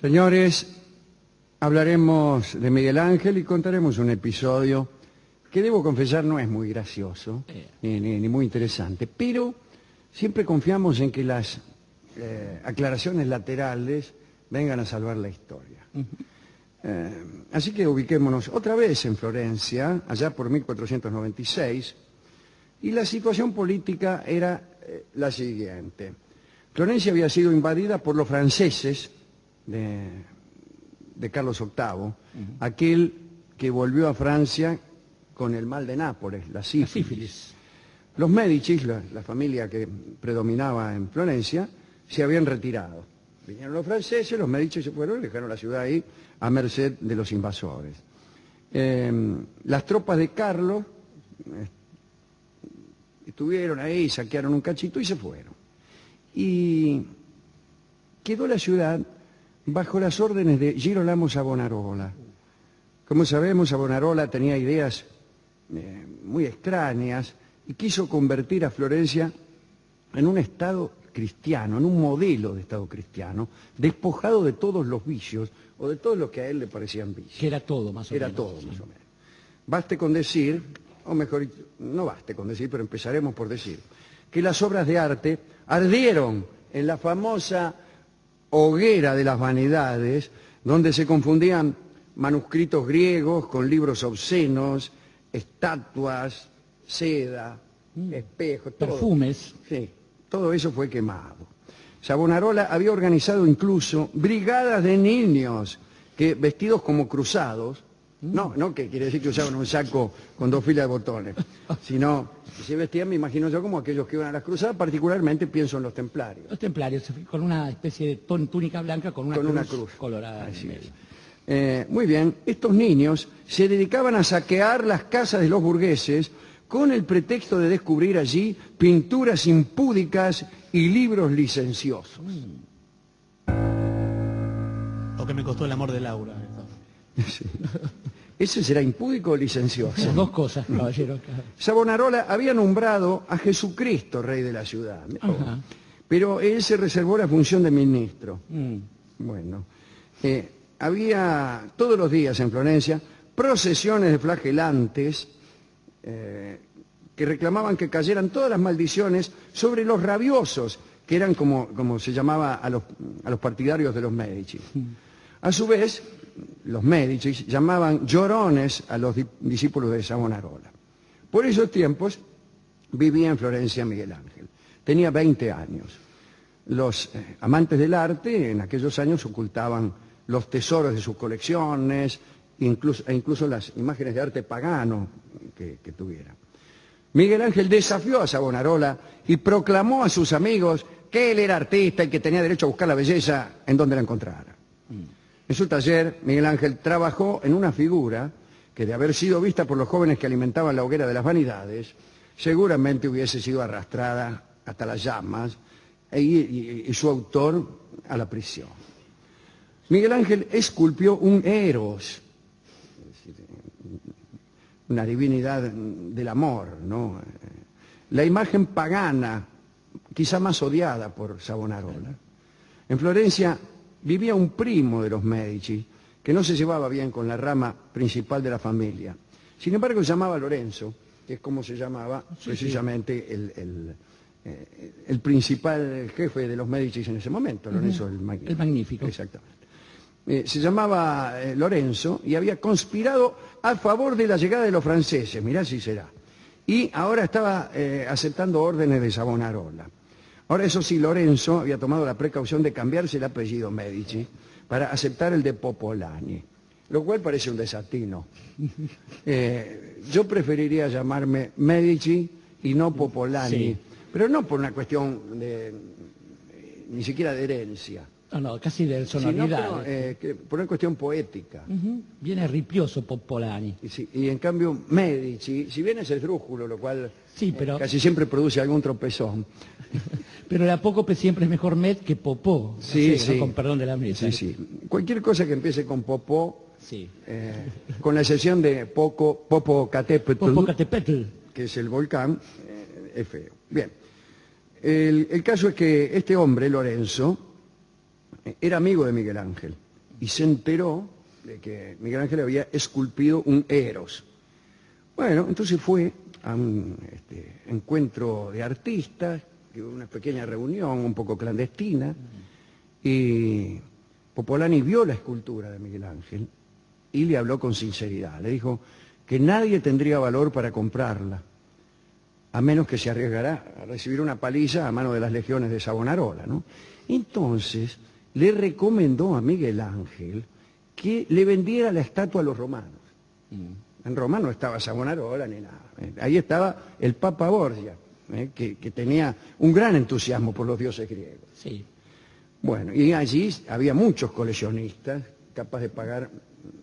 Señores, hablaremos de Miguel Ángel y contaremos un episodio que debo confesar no es muy gracioso ni muy interesante, pero siempre confiamos en que las aclaraciones laterales vengan a salvar la historia. Así que ubiquémonos otra vez en Florencia, allá por 1496, y la situación política era la siguiente. Florencia había sido invadida por los franceses de Carlos VIII, aquel que volvió a Francia con el mal de Nápoles, la sífilis. Los Médicis, la familia que predominaba en Florencia, se habían retirado. Vinieron los franceses, los Médicis se fueron y dejaron la ciudad ahí a merced de los invasores. Las tropas de Carlos estuvieron ahí, saquearon un cachito y se fueron. Y quedó la ciudad bajo las órdenes de Girolamo Savonarola. Como sabemos, Savonarola tenía ideas muy extrañas y quiso convertir a Florencia en un estado cristiano, en un modelo de estado cristiano, despojado de todos los vicios o de todo lo que a él le parecían vicios. Que era todo, más o menos. Era todo, más o menos. Baste con decir, o mejor, no baste con decir, pero empezaremos por decir, que las obras de arte ardieron en la famosa hoguera de las vanidades, donde se confundían manuscritos griegos con libros obscenos, estatuas, seda, espejos, todo. Perfumes. Sí, todo eso fue quemado. Savonarola había organizado incluso brigadas de niños que, vestidos como cruzados, no que quiere decir que usaban un saco con 2 filas de botones, sino que se vestían, me imagino yo, como aquellos que iban a las cruzadas, particularmente pienso en los templarios. Los templarios, con una especie de túnica blanca con una cruz colorada. Así es. Muy bien, estos niños se dedicaban a saquear las casas de los burgueses con el pretexto de descubrir allí pinturas impúdicas y libros licenciosos. Lo que me costó el amor de Laura. Sí. ¿Ese será impúdico o licencioso? Las dos cosas, caballero. Savonarola había nombrado a Jesucristo rey de la ciudad, pero él se reservó la función de ministro. Bueno, había todos los días en Florencia procesiones de flagelantes que reclamaban que cayeran todas las maldiciones sobre los rabiosos, que eran como se llamaba a los partidarios de los Médicis. A su vez, los Médicis llamaban llorones a los discípulos de Savonarola. Por esos tiempos vivía en Florencia Miguel Ángel. Tenía 20 años. Los amantes del arte en aquellos años ocultaban los tesoros de sus colecciones e incluso las imágenes de arte pagano que tuviera. Miguel Ángel desafió a Savonarola y proclamó a sus amigos que él era artista y que tenía derecho a buscar la belleza en donde la encontrara. En su taller, Miguel Ángel trabajó en una figura que, de haber sido vista por los jóvenes que alimentaban la hoguera de las vanidades, seguramente hubiese sido arrastrada hasta las llamas y su autor a la prisión. Miguel Ángel esculpió un Eros, una divinidad del amor, ¿no? La imagen pagana, quizá más odiada por Savonarola. En Florencia vivía un primo de los Médici que no se llevaba bien con la rama principal de la familia. Sin embargo, se llamaba Lorenzo, que es como se llamaba precisamente el principal jefe de los Médici en ese momento, Lorenzo el Magnífico. El Magnífico. Exactamente. Se llamaba Lorenzo y había conspirado a favor de la llegada de los franceses, mirá si será. Y ahora estaba aceptando órdenes de Savonarola. Ahora, eso sí, Lorenzo había tomado la precaución de cambiarse el apellido Medici para aceptar el de Popolani, lo cual parece un desatino. Yo preferiría llamarme Medici y no Popolani, pero no por una cuestión ni siquiera de herencia. No, casi de sonoridad. Sino por una cuestión poética. Viene ripioso Popolani. Y en cambio Medici, si bien es esdrújulo, lo cual pero casi siempre produce algún tropezón. Pero de a poco siempre es mejor Med que Popó. Sí. Con perdón de la mesa. Sí. Cualquier cosa que empiece con Popó, con la excepción de Popocatépetl, que es el volcán, es feo. Bien. El caso es que este hombre, Lorenzo, era amigo de Miguel Ángel. y se enteró de que Miguel Ángel había esculpido un Eros. Bueno, entonces fue a un encuentro de artistas, una pequeña reunión un poco clandestina, y Popolani vio la escultura de Miguel Ángel y le habló con sinceridad. Le dijo que nadie tendría valor para comprarla, a menos que se arriesgara a recibir una paliza a mano de las legiones de Savonarola, ¿no? Entonces le recomendó a Miguel Ángel que le vendiera la estatua a los romanos. En Roma no estaba Savonarola ni nada. Ahí estaba el Papa Borgia, que tenía un gran entusiasmo por los dioses griegos. Sí. Bueno, y allí había muchos coleccionistas capaces de pagar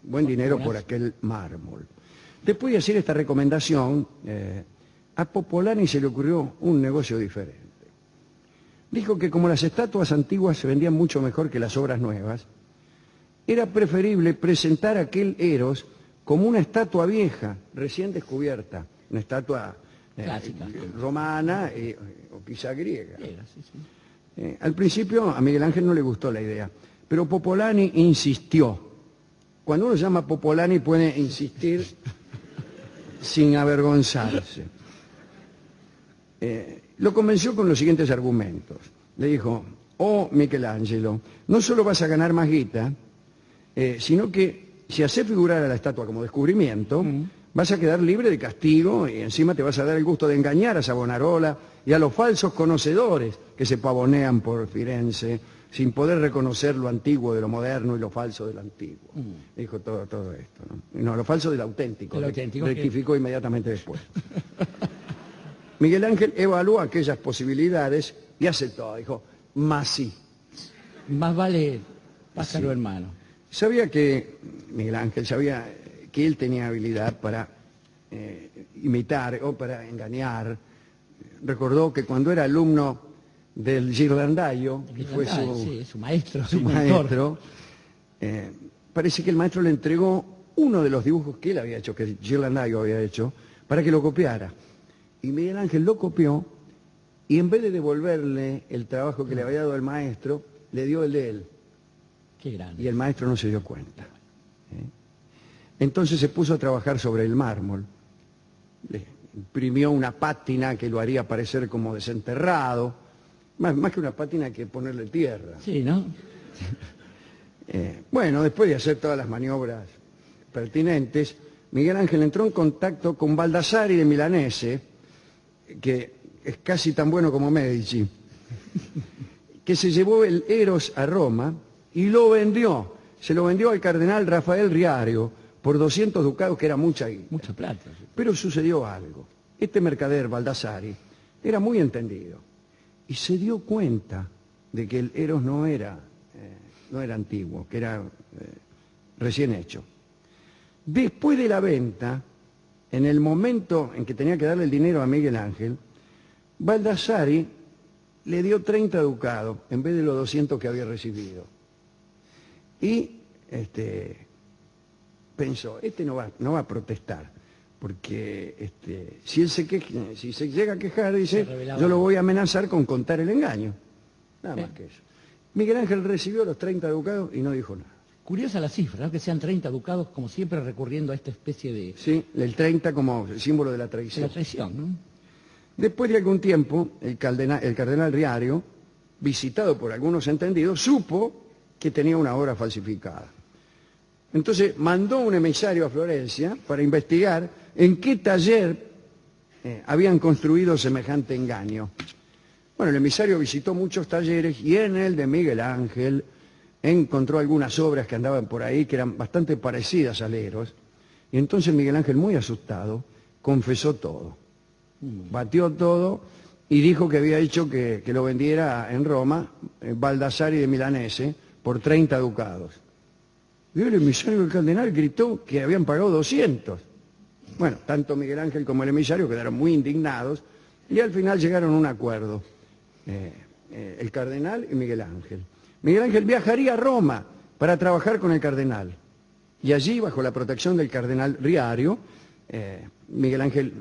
buen dinero por aquel mármol. Después de hacer esta recomendación, a Popolani se le ocurrió un negocio diferente. Dijo que como las estatuas antiguas se vendían mucho mejor que las obras nuevas, era preferible presentar aquel Eros como una estatua vieja, recién descubierta, una estatua clásica, romana o quizá griega. Al principio a Miguel Ángel no le gustó la idea, pero Popolani insistió. Cuando uno llama Popolani puede insistir sin avergonzarse. Lo convenció con los siguientes argumentos. Le dijo: oh Michelangelo, no solo vas a ganar más guita, sino que si haces figurar a la estatua como descubrimiento, vas a quedar libre de castigo y encima te vas a dar el gusto de engañar a Savonarola y a los falsos conocedores que se pavonean por Firenze sin poder reconocer lo antiguo de lo moderno y lo falso de lo antiguo. Dijo todo esto, ¿no? No, lo falso del auténtico. Rectificó inmediatamente después. Miguel Ángel evaluó aquellas posibilidades y aceptó. Dijo: más sí. Más vale pájaro en mano. Miguel Ángel sabía que él tenía habilidad para imitar o para engañar. Recordó que cuando era alumno del Ghirlandaio, que fue su maestro, parece que el maestro le entregó uno de los dibujos que él había hecho, que Ghirlandaio había hecho, para que lo copiara. Y Miguel Ángel lo copió y en vez de devolverle el trabajo que le había dado el maestro, le dio el de él. Qué grande. Y el maestro no se dio cuenta. Entonces se puso a trabajar sobre el mármol. Le imprimió una pátina que lo haría parecer como desenterrado. Más que una pátina que ponerle tierra. Sí, ¿no? Bueno, después de hacer todas las maniobras pertinentes, Miguel Ángel entró en contacto con Baldassari de Milanese, que es casi tan bueno como Medici, que se llevó el Eros a Roma y lo vendió. Se lo vendió al cardenal Rafael Riario por 200 ducados, que era mucha guita. Mucha plata. Pero sucedió algo. Este mercader, Baldassari, era muy entendido y se dio cuenta de que el Eros no era antiguo, que era recién hecho. Después de la venta, en el momento en que tenía que darle el dinero a Miguel Ángel, Baldassari le dio 30 ducados en vez de los 200 que había recibido. Y pensó: no va a protestar, porque si se llega a quejar, dice, yo lo voy a amenazar con contar el engaño. Nada más que eso. Miguel Ángel recibió los 30 ducados y no dijo nada. Curiosa la cifra, ¿no? Que sean 30 ducados, como siempre recurriendo a esta especie de... Sí, el 30 como símbolo de la traición. De la traición, ¿no? Después de algún tiempo, el cardenal Riario, visitado por algunos entendidos, supo que tenía una obra falsificada. Entonces mandó un emisario a Florencia para investigar en qué taller habían construido semejante engaño. Bueno, el emisario visitó muchos talleres y en el de Miguel Ángel encontró algunas obras que andaban por ahí que eran bastante parecidas al Eros. Y entonces Miguel Ángel, muy asustado, confesó todo. Batió todo y dijo que había hecho que lo vendiera en Roma Baldassari de Milanese por 30 ducados. Y el emisario del cardenal gritó que habían pagado 200. Bueno, tanto Miguel Ángel como el emisario quedaron muy indignados y al final llegaron a un acuerdo, el cardenal y Miguel Ángel. Miguel Ángel viajaría a Roma para trabajar con el cardenal. Y allí, bajo la protección del cardenal Riario, Miguel Ángel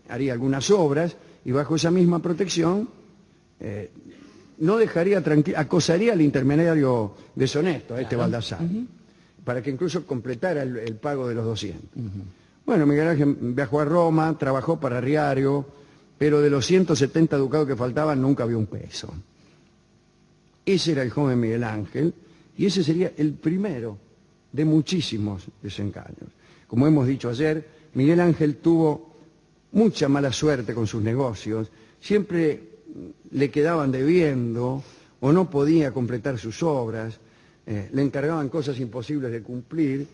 haría algunas obras y bajo esa misma protección no dejaría tranquilo, acosaría al intermediario deshonesto, a este Baldassare, para que incluso completara el pago de los 200. Bueno, Miguel Ángel viajó a Roma, trabajó para Riario, pero de los 170 ducados que faltaban nunca vio un peso. Ese era el joven Miguel Ángel, y ese sería el primero de muchísimos desengaños. Como hemos dicho ayer, Miguel Ángel tuvo mucha mala suerte con sus negocios, siempre le quedaban debiendo o no podía completar sus obras, le encargaban cosas imposibles de cumplir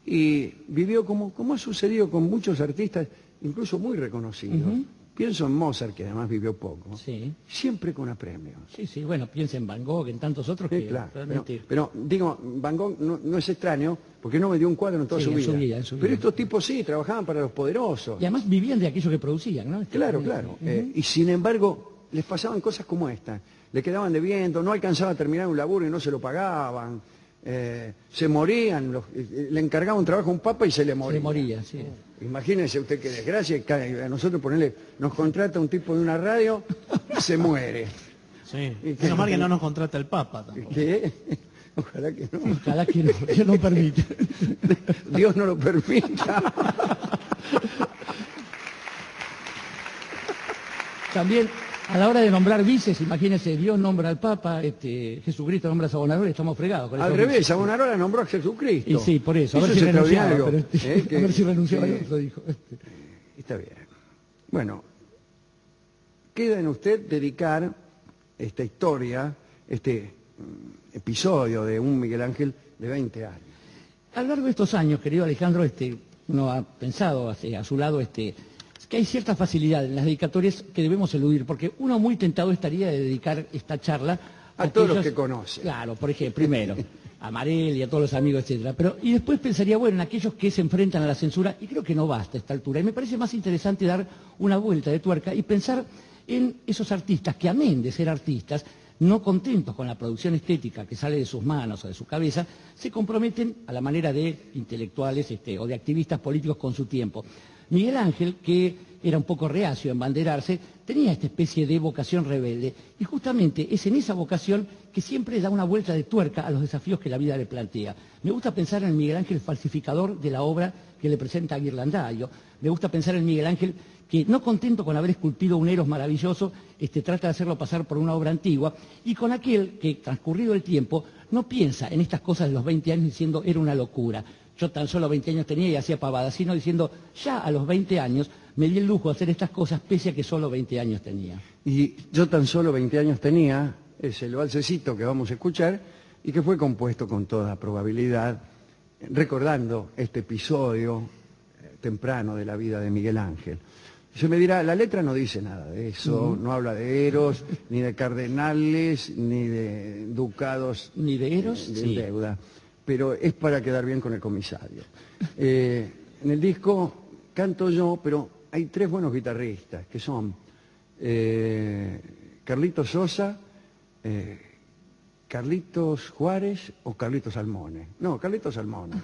y vivió como ha sucedido con muchos artistas, incluso muy reconocidos. Pienso en Mozart, que además vivió poco, siempre con apremios. Sí, bueno, piensa en Van Gogh, en tantos otros que claro, realmente... pero digo, Van Gogh no es extraño, porque no me dio un cuadro en toda su vida. En su vida. Pero estos tipos sí, trabajaban para los poderosos. Y además vivían de aquello que producían, ¿no? Claro. Y sin embargo, les pasaban cosas como esta. Le quedaban debiendo, no alcanzaba a terminar un laburo y no se lo pagaban. Se morían, le encargaba un trabajo a un papa y se le moría. Se moría, sí. Imagínense usted qué desgracia, a nosotros nos contrata un tipo de una radio y se muere. Sí, menos mal que no nos contrata el papa tampoco. ¿Qué? Ojalá que no. Ojalá que no, Dios no permite. Dios no lo permita. También, a la hora de nombrar vices, imagínense, Dios nombra al Papa, Jesucristo nombra a Savonarola, estamos fregados. Con Al revés, Savonarola nombró a Jesucristo. Y sí, por eso, a ver es si renunciaba. extraordinario. A ver si renunciaba al otro, dijo. Está bien. Bueno, queda en usted dedicar esta historia, este episodio de un Miguel Ángel de 20 años. A lo largo de estos años, querido Alejandro, uno ha pensado a su lado que hay cierta facilidad en las dedicatorias que debemos eludir, porque uno muy tentado estaría de dedicar esta charla a todos los que conoce. Claro, por ejemplo, primero, a Marel y a todos los amigos, etcétera. Y después pensaría, bueno, en aquellos que se enfrentan a la censura, y creo que no basta a esta altura. Y me parece más interesante dar una vuelta de tuerca y pensar en esos artistas que, amén de ser artistas, no contentos con la producción estética que sale de sus manos o de su cabeza, se comprometen a la manera de intelectuales o de activistas políticos con su tiempo. Miguel Ángel, que era un poco reacio a embanderarse, tenía esta especie de vocación rebelde, y justamente es en esa vocación que siempre da una vuelta de tuerca a los desafíos que la vida le plantea. Me gusta pensar en Miguel Ángel falsificador de la obra que le presenta a Ghirlandaio. Me gusta pensar en Miguel Ángel que, no contento con haber esculpido un Eros maravilloso, trata de hacerlo pasar por una obra antigua, y con aquel que, transcurrido el tiempo, no piensa en estas cosas de los 20 años diciendo era una locura. Yo tan solo 20 años tenía y hacía pavadas, sino diciendo, ya a los 20 años me di el lujo de hacer estas cosas pese a que solo 20 años tenía. Y yo tan solo 20 años tenía, es el valsecito que vamos a escuchar y que fue compuesto con toda probabilidad, recordando este episodio temprano de la vida de Miguel Ángel. Se me dirá, la letra no dice nada de eso, no habla de Eros, ni de cardenales, ni de ducados. Ni de Eros, de deuda. Pero es para quedar bien con el comisario. En el disco canto yo, pero hay 3 buenos guitarristas, que son Carlitos Sosa, Carlitos Juárez o Carlitos Salmone. No, Carlitos Salmone.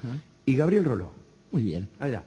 Y Gabriel Roló. Muy bien. Allá.